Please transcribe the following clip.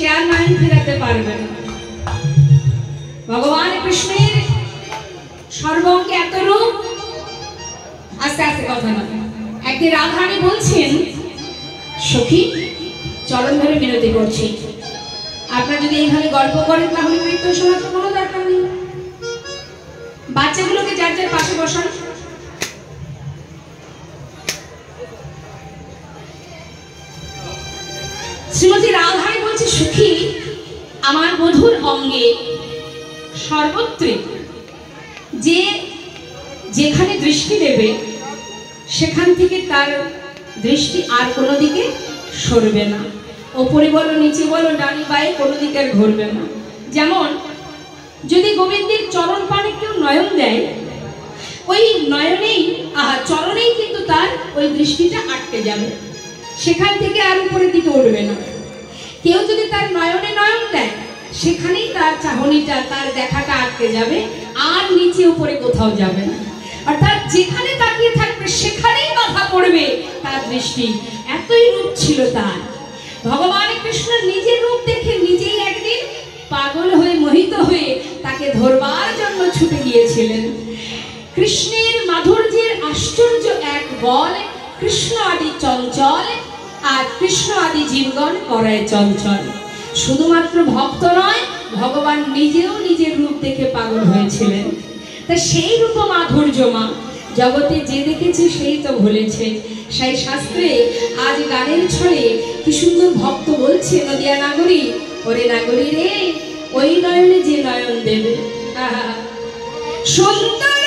সে আর নয়ন ফেরাতে পারবে না। ভগবান কৃষ্ণের সর্বঙ্গে এত রূপ। আস্তে আস্তে কথা না। একদিন রাধারানী বলছেন, সখী চরণ ধরে মিনতি করছি, আপনারা যদি এইভাবে গল্প করেন তাহলে মৃত্যু শোনার কোনো দরকার নেই। বাচ্চাগুলোকে যার যার পাশে বসান। শ্রীমতী রাধারানী বলছে, সখী আমার মধুর অঙ্গে সর্বত্রই যে যেখানে দৃষ্টি দেবে সেখান থেকে তার দৃষ্টি আর কোনো দিকে সরবে না। ওপরে বলো নিচে বলো ডানি বায়ে কোনো দিকে আর ঘুরবে না। যেমন যদি গোবিন্দের চরণ পানে কেউ নয়ন দেয়, ওই নয়নেই চরণেই কিন্তু তার ওই দৃষ্টিটা আটকে যাবে, সেখান থেকে আর উপরের দিকে উঠবে না। কেউ যদি তার নয়নে নয়ন দেয়, সেখানেই তার চাহনিটা তার দেখাটা আটকে যাবে, আর নিচে উপরে কোথাও যাবে না। অর্থাৎ যেখানে তাকিয়ে থাকবে সেখানেই বাধা পড়বে তার দৃষ্টি। এতই রূপ ছিল তার। ভগবান কৃষ্ণ নিজের রূপ দেখে নিজেই একদিন পাগল হয়ে মোহিত হয়ে তাকে ধরবার জন্য ছুটে গিয়েছিলেন। কৃষ্ণের মাধুর্যের আশ্চর্য এক বল, কৃষ্ণ আদি চঞ্চল আর কৃষ্ণ আদি জীবগণ করায় চঞ্চল। শুধুমাত্র ভক্ত নয়, ভগবান নিজেও নিজের রূপ দেখে পাগল হয়েছিলেন। তা সেই রূপ মাধুর্যমা জগতে যে দেখেছে সেই তো ভুলেছে। সেই শাস্ত্রে আজ গানের ছলে কি সুন্দর ভক্ত বলছে, নদিয়া নাগরী, ওরে নাগরী রে, ওই নয়নে যে নয়ন দেবে সুন্দর